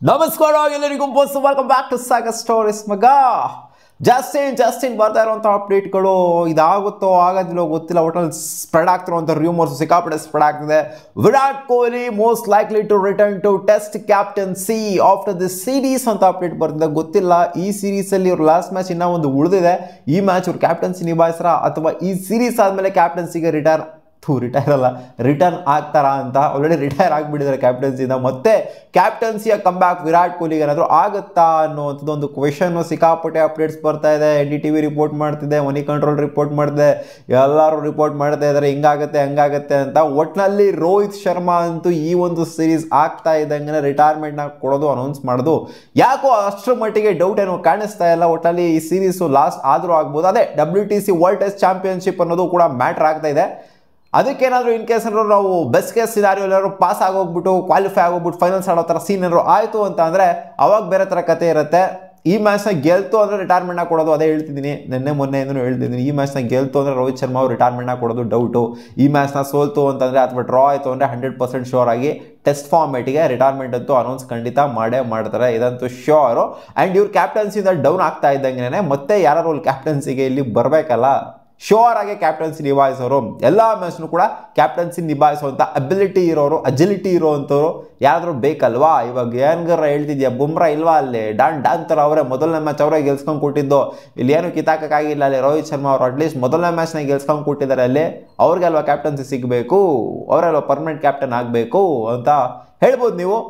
ನಮಸ್ಕಾರ ಎಲ್ಲರಿಗೂ welcome back to saga stories ಮಗ. ಜಸ್ಟಿನ್ ಬರ್ತಾ ಇರುವಂಥ ಅಪ್ಡೇಟ್ಗಳು ಇದಾಗುತ್ತೋ ಆಗೋದಿಲ್ಲೋ ಗೊತ್ತಿಲ್ಲ. ಒಟ್ಟಲ್ಲಿ ಸ್ಪ್ರೆಡ್ ಆಗ್ತಿರುವಂಥ ರೂಮರ್ಸ್ ಸಿಕ್ಕಾಪಟ್ಟೆ ಸ್ಪ್ರೆಡ್ ಆಗ್ತಿದೆ. Virat Kohli most likely to return to test captaincy after this series ಅಂತ ಅಪ್ಡೇಟ್ ಬರ್ತಿದೆ. ಗೊತ್ತಿಲ್ಲ ಈ ಸೀರೀಸಲ್ಲಿ ಇವ್ರ ಲಾಸ್ಟ್ ಮ್ಯಾಚ್ ಇನ್ನೂ ಒಂದು ಉಳಿದಿದೆ. ಈ ಮ್ಯಾಚ್ ಇವ್ರು ಕ್ಯಾಪ್ಟನ್ಸಿ ನಿಭಾಯಿಸ್ರ ಅಥವಾ ಈ ಸೀರೀಸ್ ಆದಮೇಲೆ ಕ್ಯಾಪ್ಟನ್ಸಿಗೆ ರಿಟರ್ನ್ ಆಗ್ತಾರಾ ಅಂತ. ಆಲ್ರೆಡಿ ರಿಟೈರ್ ಆಗಿಬಿಟ್ಟಿದ್ದಾರೆ ಕ್ಯಾಪ್ಟನ್ಸಿಯಿಂದ. ಮತ್ತೆ ಕ್ಯಾಪ್ಟನ್ಸಿಯ ಕಮ್ಬ್ಯಾಕ್ ವಿರಾಟ್ ಕೊಹ್ಲಿಗೆ ಏನಾದರೂ ಆಗುತ್ತಾ ಅನ್ನೋವಂಥದ್ದು ಒಂದು ಕ್ವೆಶನ್. ಸಿಕ್ಕಾಪಟ್ಟೆ ಅಪ್ಡೇಟ್ಸ್ ಬರ್ತಾ ಇದೆ. NDTV ರಿಪೋರ್ಟ್ ಮಾಡ್ತಿದೆ, ಮನಿ ಕಂಟ್ರೋಲ್ ರಿಪೋರ್ಟ್ ಮಾಡ್ತಿದೆ, ಎಲ್ಲರೂ ರಿಪೋರ್ಟ್ ಮಾಡ್ತಾ ಇದ್ದಾರೆ ಹಿಂಗಾಗತ್ತೆ ಹಂಗಾಗತ್ತೆ ಅಂತ. ಒಟ್ಟಿನಲ್ಲಿ ರೋಹಿತ್ ಶರ್ಮಾ ಅಂತೂ ಈ ಒಂದು ಸೀರೀಸ್ ಆಗ್ತಾ ಇದ್ದಂಗೆ ರಿಟೈರ್ಮೆಂಟ್ನ ಕೊಡೋದು ಅನೌನ್ಸ್ ಮಾಡೋದು ಯಾಕೋ ಅಷ್ಟರ ಮಟ್ಟಿಗೆ ಡೌಟ್ ಏನೋ ಕಾಣಿಸ್ತಾ ಇಲ್ಲ. ಒಟ್ಟಿನಲ್ಲಿ ಈ ಸೀರೀಸು ಲಾಸ್ಟ್ ಆದರೂ ಆಗ್ಬೋದು. ಅದೇ WTC ವರ್ಲ್ಡ್ ಟೆಸ್ಟ್ ಚಾಂಪಿಯನ್ಶಿಪ್ ಅನ್ನೋದು ಕೂಡ ಮ್ಯಾಟ್ರ್ ಆಗ್ತಾ ಇದೆ. ಅದಕ್ಕೇನಾದರೂ ಇನ್ ಕೇಸ್ ಏನಾದ್ರು ನಾವು ಬೆಸ್ಟ್ ಕೇಸ್ ಸಿನಾರಿಯೋ ಎಲ್ಲರೂ ಪಾಸ್ ಆಗೋಗ್ಬಿಟ್ಟು ಕ್ವಾಲಿಫೈ ಆಗೋಗ್ಬಿಟ್ಟು ಫೈನಲ್ಸ್ ಆಡೋ ಥರ ಸೀನ್ ಏನಾದ್ರು ಆಯಿತು ಅಂತ ಅಂದರೆ ಅವಾಗ ಬೇರೆ ಥರ ಕತೆ ಇರುತ್ತೆ. ಈ ಮ್ಯಾಚ್ನ ಗೆಲ್ತು ಅಂದರೆ ರಿಟೈರ್ಮೆಂಟ್ನ ಕೊಡೋದು, ಅದೇ ಹೇಳ್ತಿದ್ದೀನಿ, ಮೊನ್ನೆಯಿಂದನೂ ಹೇಳ್ತಿದ್ದೀನಿ. ಈ ಮ್ಯಾಚ್ನ ಗೆಲ್ತು ಅಂದರೆ ರೋಹಿತ್ ಶರ್ಮಾ ಅವರು ರಿಟೈರ್ಮೆಂಟ್ನ ಕೊಡೋದು ಡೌಟು. ಈ ಮ್ಯಾಚ್ನ ಸೋಲ್ತು ಅಂತಂದರೆ ಅಥವಾ ಡ್ರಾ ಆಯಿತು ಅಂದರೆ 100% ಶೋರ್ ಆಗಿ ಟೆಸ್ಟ್ ಫಾರ್ಮೇಟಿಗೆ ರಿಟೈರ್ಮೆಂಟ್ ಅಂತೂ ಅನೌನ್ಸ್ ಖಂಡಿತ ಮಾಡೇ ಮಾಡ್ತಾರೆ, ಇದಂತೂ ಶ್ಯೂರು. ಆ್ಯಂಡ್ ಇವ್ರ ಕ್ಯಾಪ್ಟನ್ಸಿಯಿಂದ ಡೌನ್ ಆಗ್ತಾ ಇದ್ದಂಗೆ ಮತ್ತೆ ಯಾರು ಕ್ಯಾಪ್ಟನ್ಸಿಗೆ ಇಲ್ಲಿ ಬರಬೇಕಲ್ಲ. ಶೋರ್ ಆಗಿ ಕ್ಯಾಪ್ಟನ್ಸಿ ನಿಭಾಯಿಸೋರು, ಎಲ್ಲ ಮ್ಯಾಚ್ನು ಕೂಡ ಕ್ಯಾಪ್ಟನ್ಸಿ ನಿಭಾಯಿಸುವಂಥ ಅಜಿಲಿಟಿ ಇರೋವಂಥವ್ರು ಯಾರಾದರೂ ಬೇಕಲ್ವಾ. ಇವಾಗ ಏನ್ಗಾರ ಹೇಳ್ತಿದ್ಯಾ, ಬುಮ್ರಾ ಇಲ್ವಾ ಅಲ್ಲಿ, ಡಾನ್ ಥರ ಅವರೇ ಮೊದಲನೇ ಮ್ಯಾಚ್ ಅವರೇ ಗೆಲ್ಸ್ಕೊಂಡು ಕೊಟ್ಟಿದ್ದು. ಇಲ್ಲಿ ಏನು ಕಿತ್ತಾಕಾಗಿಲ್ಲ ಅಲ್ಲಿ ರೋಹಿತ್ ಶರ್ಮಾ ಅವರು. ಅಟ್ಲೀಸ್ಟ್ ಮೊದಲನೇ ಮ್ಯಾಚ್ನ ಗೆಲ್ಸ್ಕೊಂಡು ಕೊಟ್ಟಿದ್ದಾರೆ. ಅಲ್ಲಿ ಅವ್ರಿಗೆಲ್ವಾ ಕ್ಯಾಪ್ಟನ್ಸಿ ಸಿಗಬೇಕು, ಅವರೆಲ್ವ ಪರ್ಮನೆಂಟ್ ಕ್ಯಾಪ್ಟನ್ ಆಗಬೇಕು ಅಂತ ಹೇಳ್ಬೋದು ನೀವು.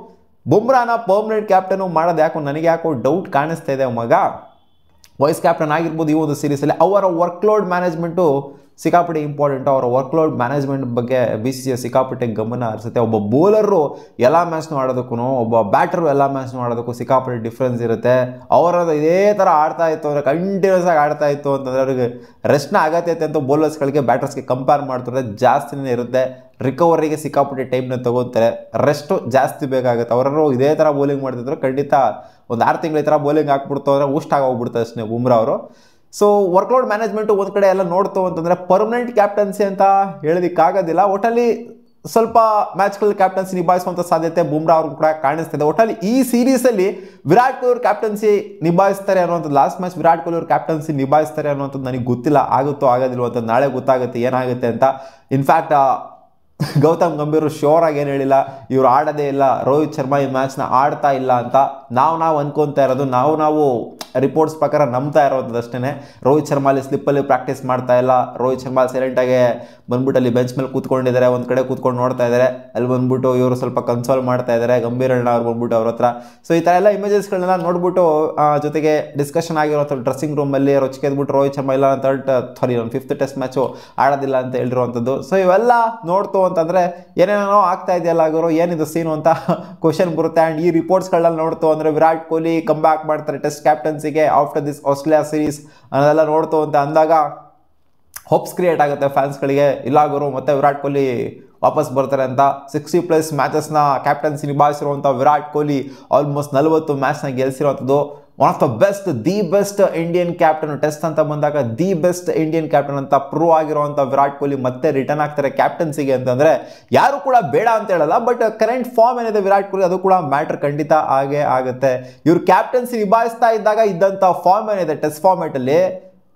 ಬುಮ್ರಾನ ಪರ್ಮನೆಂಟ್ ಕ್ಯಾಪ್ಟನು ಮಾಡೋದು ಯಾಕೋ ನನಗೆ ಯಾಕೋ ಡೌಟ್ ಕಾಣಿಸ್ತಾ ಇದೆ ಮಗ. ವೈಸ್ ಕ್ಯಾಪ್ಟನ್ ಆಗಿರ್ಬೋದು ಈ ಒಂದು ಸೀರೀಸಲ್ಲಿ. ಅವರ ವರ್ಕ್ಲೋಡ್ ಮ್ಯಾನೇಜ್ಮೆಂಟು ಸಿಕ್ಕಾಪಟ್ಟೆ ಇಂಪಾರ್ಟೆಂಟು. ಅವರ ವರ್ಕ್ಲೋಡ್ ಮ್ಯಾನೇಜ್ಮೆಂಟ್ ಬಗ್ಗೆ BCCI ಸಿಕ್ಕಾಪಟ್ಟೆ ಗಮನ ಹರಿಸುತ್ತೆ. ಒಬ್ಬ ಬೌಲರು ಎಲ್ಲ ಮ್ಯಾಚ್ನು ಆಡೋದಕ್ಕೂ ಒಬ್ಬ ಬ್ಯಾಟರು ಎಲ್ಲ ಮ್ಯಾಚ್ನು ಆಡೋದಕ್ಕೂ ಸಿಕ್ಕಾಪಟ್ಟೆ ಡಿಫ್ರೆನ್ಸ್ ಇರುತ್ತೆ. ಅವರದ್ದು ಇದೇ ಥರ ಆಡ್ತಾ ಇತ್ತು ಅಂದರೆ ಕಂಟಿನ್ಯೂಸ್ ಆಗಿ ಆಡ್ತಾ ಇತ್ತು ಅಂತಂದರೆ ಅವ್ರಿಗೆ ರೆಸ್ಟ್ನ ಅಗತ್ಯತೆ ಅಂತ ಬೌಲರ್ಸ್ಗಳಿಗೆ ಬ್ಯಾಟರ್ಸ್ಗೆ ಕಂಪೇರ್ ಮಾಡ್ತಾರೆ ಜಾಸ್ತಿನೇ ಇರುತ್ತೆ. ರಿಕವರಿಗೆ ಸಿಕ್ಕಾಪಟ್ಟೆ ಟೈಮ್ನ ತೊಗೊತಾರೆ, ರೆಸ್ಟು ಜಾಸ್ತಿ ಬೇಕಾಗುತ್ತೆ. ಅವರನ್ನು ಇದೇ ಥರ ಬೌಲಿಂಗ್ ಮಾಡ್ತಿದ್ರು ಖಂಡಿತ ಒಂದು 6 ತಿಂಗಳ ಈ ಥರ ಬೌಲಿಂಗ್ ಹಾಕ್ಬಿಡ್ತು ಅಂದರೆ ಹೋಗ್ಬಿಡ್ತಾರೆ ಅಷ್ಟೇ ಬುಮ್ರಾ ಅವರು. ಸೊ ವರ್ಕ್ಲೋಡ್ ಮ್ಯಾನೇಜ್ಮೆಂಟು ಒಂದು ಕಡೆ ಎಲ್ಲ ನೋಡ್ತು ಅಂತಂದರೆ ಪರ್ಮನೆಂಟ್ ಕ್ಯಾಪ್ಟನ್ಸಿ ಅಂತ ಹೇಳೋದಕ್ಕಾಗೋದಿಲ್ಲ. ಒಟ್ಟಲ್ಲಿ ಸ್ವಲ್ಪ ಮ್ಯಾಚ್ಗಳಲ್ಲಿ ಕ್ಯಾಪ್ಟನ್ಸಿ ನಿಭಾಯಿಸುವಂಥ ಸಾಧ್ಯತೆ ಬುಮ್ರಾ ಅವ್ರಿಗೂ ಕೂಡ ಕಾಣಿಸ್ತಿದೆ. ಒಟ್ಟಲ್ಲಿ ಈ ಸೀರೀಸಲ್ಲಿ ವಿರಾಟ್ ಕೊಹ್ಲಿ ಅವರು ಕ್ಯಾಪ್ಟನ್ಸಿ ನಿಭಾಯಿಸ್ತಾರೆ ಅನ್ನೋಂಥದ್ದು, ಲಾಸ್ಟ್ ಮ್ಯಾಚ್ ವಿರಾಟ್ ಕೊಹ್ಲಿ ಅವರು ಕ್ಯಾಪ್ಟನ್ಸಿ ನಿಭಾಯಿಸ್ತಾರೆ ಅನ್ನೋಂಥದ್ದು ನನಗೆ ಗೊತ್ತಿಲ್ಲ, ಆಗುತ್ತೋ ಆಗೋದಿಲ್ವೋ ಅಂತ. ನಾಳೆ ಗೊತ್ತಾಗುತ್ತೆ ಏನಾಗುತ್ತೆ ಅಂತ. ಇನ್ಫ್ಯಾಕ್ಟ್ ಗೌತಮ್ ಗಂಭೀರ್ ಶೋರ್ ಆಗಿ ಏನು ಹೇಳಿಲ್ಲ, ಇವ್ರು ಆಡೋದೇ ಇಲ್ಲ, ರೋಹಿತ್ ಶರ್ಮಾ ಈ ಮ್ಯಾಚ್ನ ಆಡ್ತಾ ಇಲ್ಲ ಅಂತ ನಾವು ಅನ್ಕೊತಾ ಇರೋದು, ನಾವು ರಿಪೋರ್ಟ್ಸ್ ಪ್ರಕಾರ ನಂಬ್ತಾ ಇರೋದು ಅಷ್ಟೇ. ರೋಹಿತ್ ಶರ್ಮಾ ಅಲ್ಲಿ ಸ್ಲಿಪ್ಪಲ್ಲಿ ಪ್ರಾಕ್ಟೀಸ್ ಮಾಡ್ತಾ ಇಲ್ಲ, ರೋಹಿತ್ ಶರ್ಮಾ ಸೈಲೆಂಟಾಗಿ ಬಂದ್ಬಿಟ್ಟು ಅಲ್ಲಿ ಬೆಂಚ್ ಮೇಲೆ ಕೂತ್ಕೊಂಡಿದ್ದಾರೆ, ಒಂದು ಕಡೆ ಕೂತ್ಕೊಂಡು ನೋಡ್ತಾ ಇದ್ದಾರೆ. ಅಲ್ಲಿ ಬಂದ್ಬಿಟ್ಟು ಇವರು ಸ್ವಲ್ಪ ಕನ್ಸೋಲ್ ಮಾಡ್ತಾ ಇದ್ದಾರೆ, ಗಂಭೀರಣ್ಣ ಅವ್ರು ಬಂದ್ಬಿಟ್ಟು ಅವ್ರ ಹತ್ರ. ಸೊ ಈ ಥರ ಎಲ್ಲ ಇಮೇಜಸ್ಗಳನ್ನೆಲ್ಲ ನೋಡ್ಬಿಟ್ಟು ಜೊತೆಗೆ ಡಿಸ್ಕಷನ್ ಆಗಿರೋ ಡ್ರೆಸ್ಸಿಂಗ್ ರೂಮಲ್ಲಿ ರೊಚ್ಚಿಗೆದ್ಬಿಟ್ಟು ರೋಹಿತ್ ಶರ್ಮಾ ಇಲ್ಲ ಅಂತ 5th ಟೆಸ್ಟ್ ಮ್ಯಾಚು ಆಡೋದಿಲ್ಲ ಅಂತ ಹೇಳಿರುವಂಥದ್ದು. ಸೊ ಇವೆಲ್ಲ ನೋಡ್ತು ಅಂತಂದರೆ ಏನೇನೋ ಆಗ್ತಾ ಇದೆಯಲ್ಲ ಆಗಿರೋ ಏನಿದು ಸೀನು ಅಂತ ಕ್ವಶನ್ ಬರುತ್ತೆ. ಆ್ಯಂಡ್ ಈ ರಿಪೋರ್ಟ್ಸ್ಗಳನ್ನ ನೋಡ್ತು ಅಂದರೆ ವಿರಾಟ್ ಕೊಹ್ಲಿ ಕಮ್ ಬ್ಯಾಕ್ ಮಾಡ್ತಾರೆ ಟೆಸ್ಟ್ ಕ್ಯಾಪ್ಟನ್ಸಿಗೆ ಆಫ್ಟರ್ ದಿಸ್ ಆಸ್ಟ್ರೇಲಿಯಾ ಸೀರೀಸ್ ಅನ್ನೋದೆಲ್ಲ ನೋಡ್ತು ಅಂತ ಅಂದಾಗ ಹೋಪ್ಸ್ ಕ್ರಿಯೇಟ್ ಆಗುತ್ತೆ ಫ್ಯಾನ್ಸ್ಗಳಿಗೆ. ಇಲ್ಲಾಗೋರು ಮತ್ತೆ ವಿರಾಟ್ ಕೊಹ್ಲಿ ವಾಪಸ್ ಬರ್ತಾರೆ ಅಂತ. 60+ ಮ್ಯಾಚಸ್ನ ಕ್ಯಾಪ್ಟನ್ಸಿ ನಿಭಾಯಿಸಿರುವಂಥ ವಿರಾಟ್ ಕೊಹ್ಲಿ ಆಲ್ಮೋಸ್ಟ್ 40 ಮ್ಯಾಚ್ನ ಗೆಲ್ಸಿರುವಂಥದ್ದು. One of the best Indian captain. Test ಅಂತ ಬಂದಾಗ ದಿ ಬೆಸ್ಟ್ ಇಂಡಿಯನ್ ಕ್ಯಾಪ್ಟನ್ ಅಂತ ಪ್ರೂವ್ ಆಗಿರುವಂಥ ವಿರಾಟ್ ಕೊಹ್ಲಿ ಮತ್ತೆ ರಿಟರ್ನ್ ಆಗ್ತಾರೆ ಕ್ಯಾಪ್ಟನ್ಸಿಗೆ ಅಂತಂದರೆ ಯಾರು ಕೂಡ ಬೇಡ ಅಂತ ಹೇಳಲ್ಲ. ಬಟ್ ಕರೆಂಟ್ ಫಾರ್ಮ್ ಏನಿದೆ ವಿರಾಟ್ ಕೊಹ್ಲಿ ಅದು ಕೂಡ ಮ್ಯಾಟ್ರ್ ಖಂಡಿತ ಆಗೇ ಆಗುತ್ತೆ. ಇವ್ರು ಕ್ಯಾಪ್ಟನ್ಸಿ ನಿಭಾಯಿಸ್ತಾ ಇದ್ದಾಗ ಇದ್ದಂಥ ಫಾರ್ಮ್ ಏನಿದೆ ಟೆಸ್ಟ್ ಫಾರ್ಮೇಟಲ್ಲಿ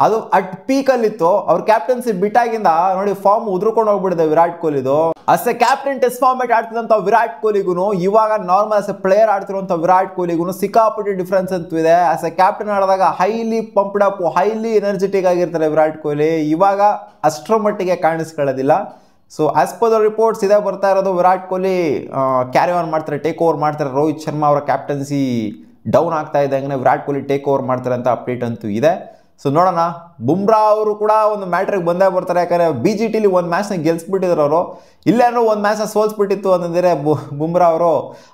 ಅದು ಅಟ್ ಪೀಕಲ್ಲಿತ್ತು. ಅವ್ರ ಕ್ಯಾಪ್ಟನ್ಸಿ ಬಿಟ್ಟಾಗಿಂದ ನೋಡಿ ಫಾರ್ಮ್ ಉದ್ರಕೊಂಡು ಹೋಗ್ಬಿಟ್ಟಿದೆ ವಿರಾಟ್ ಕೊಹ್ಲಿದು. As a captain test format ಆಡ್ತಿದ್ದಂಥ ವಿರಾಟ್ ಕೊಹ್ಲಿಗೂ ಇವಾಗ ನಾರ್ಮಲ್ ಅಸ್ ಎ ಪ್ಲೇಯರ್ ಆಡ್ತಿರುವಂಥ ವಿರಾಟ್ ಕೊಹ್ಲಿಗೂ ಸಿಕ್ಕಾಪಟ್ಟೆ ಡಿಫ್ರೆನ್ಸ್ ಅಂತೂ ಇದೆ. ಆಸ್ ಎ ಕ್ಯಾಪ್ಟನ್ ಆಡಿದಾಗ highly pumped up, highly energetic ಆಗಿರ್ತಾರೆ ವಿರಾಟ್ ಕೊಹ್ಲಿ. ಇವಾಗ ಅಷ್ಟರ ಮಟ್ಟಿಗೆ ಕಾಣಿಸ್ಕೊಳ್ಳೋದಿಲ್ಲ. So as per the reports ಇದೇ ಬರ್ತಾ ಇರೋದು, ವಿರಾಟ್ ಕೊಹ್ಲಿ ಕ್ಯಾರಿ ಆನ್ ಮಾಡ್ತಾರೆ, ಟೇಕ್ ಓವರ್ ಮಾಡ್ತಾರೆ. ರೋಹಿತ್ ಶರ್ಮಾ ಅವರ ಕ್ಯಾಪ್ಟನ್ಸಿ ಡೌನ್ ಆಗ್ತಾ ಇದ್ದಂಗೆ ವಿರಾಟ್ ಕೊಹ್ಲಿ ಟೇಕ್ ಓವರ್ ಮಾಡ್ತಾರೆ ಅಂತ ಅಪ್ಡೇಟ್ ಅಂತೂ ಇದೆ. ಸೊ ನೋಡೋಣ. ಬುಮ್ರಾ ಅವರು ಕೂಡ ಒಂದು ಮ್ಯಾಟ್ರಿಗೆ ಬಂದೇ ಬರ್ತಾರೆ. ಯಾಕಂದರೆ BGTಲಿ ಒಂದು ಮ್ಯಾಚ್ನ ಗೆಲ್ಸ್ಬಿಟ್ಟಿದ್ರು ಅವರು. ಇಲ್ಲೇನೋ ಒಂದು ಮ್ಯಾಚ್ನ ಸೋಲ್ಸ್ಬಿಟ್ಟಿತ್ತು ಅಂತಂದರೆ ಬುಮ್ರಾ ಅವರು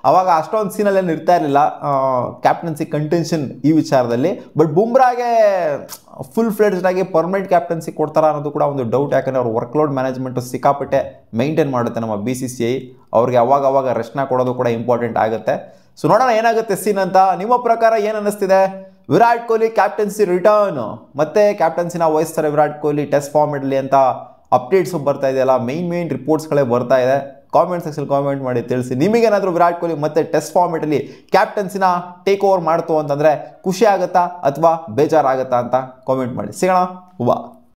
ಅವಾಗ ಅಷ್ಟೊಂದು ಸೀನಲ್ಲಿ ಏನು ಇರ್ತಾ ಇರಲಿಲ್ಲ ಕ್ಯಾಪ್ಟನ್ಸಿ ಕಂಟೆನ್ಷನ್ ಈ ವಿಚಾರದಲ್ಲಿ. ಬಟ್ ಬುಮ್ರಾಗೆ ಫುಲ್ ಫ್ಲೆಡ್ಜ್ಡ್ ಆಗಿ ಪರ್ಮನೆಂಟ್ ಕ್ಯಾಪ್ಟನ್ಸಿ ಕೊಡ್ತಾರ ಅನ್ನೋದು ಕೂಡ ಒಂದು ಡೌಟ್. ಯಾಕಂದರೆ ಅವ್ರ ವರ್ಕ್ಲೋಡ್ ಮ್ಯಾನೇಜ್ಮೆಂಟು ಸಿಕ್ಕಾಪಟ್ಟೆ ಮೈಂಟೈನ್ ಮಾಡುತ್ತೆ ನಮ್ಮ BCCI. ಅವ್ರಿಗೆ ಅವಾಗ ರೆಸ್ಟ್ನ ಕೊಡೋದು ಕೂಡ ಇಂಪಾರ್ಟೆಂಟ್ ಆಗುತ್ತೆ. ಸೊ ನೋಡೋಣ ಏನಾಗುತ್ತೆ ಸೀನ್ ಅಂತ. ನಿಮ್ಮ ಪ್ರಕಾರ ಏನು ಅನ್ನಿಸ್ತಿದೆ? ವಿರಾಟ್ ಕೊಹ್ಲಿ ಕ್ಯಾಪ್ಟನ್ಸಿ ರಿಟರ್ನ್, ಮತ್ತೆ ಕ್ಯಾಪ್ಟನ್ಸಿನ ವಹಿಸ್ತಾರೆ ವಿರಾಟ್ ಕೊಹ್ಲಿ ಟೆಸ್ಟ್ ಫಾರ್ಮೆಟ್ಲಿ ಅಂತ ಅಪ್ಡೇಟ್ಸು ಬರ್ತಾ ಇದೆಯಲ್ಲ, ಮೇನ್ ರಿಪೋರ್ಟ್ಸ್ಗಳೇ ಬರ್ತಾ ಇದೆ. ಕಾಮೆಂಟ್ ಸೆಕ್ಷನ್ ಕಾಮೆಂಟ್ ಮಾಡಿ ತಿಳಿಸಿ. ನಿಮಗೇನಾದರೂ ವಿರಾಟ್ ಕೊಹ್ಲಿ ಮತ್ತೆ ಟೆಸ್ಟ್ ಫಾರ್ಮೆಟಲ್ಲಿ ಕ್ಯಾಪ್ಟನ್ಸಿನ ಟೇಕ್ ಓವರ್ ಮಾಡ್ತು ಅಂತಂದರೆ ಖುಷಿ ಆಗುತ್ತಾ ಅಥವಾ ಬೇಜಾರಾಗುತ್ತಾ ಅಂತ ಕಾಮೆಂಟ್ ಮಾಡಿ. ಸಿಗೋಣ.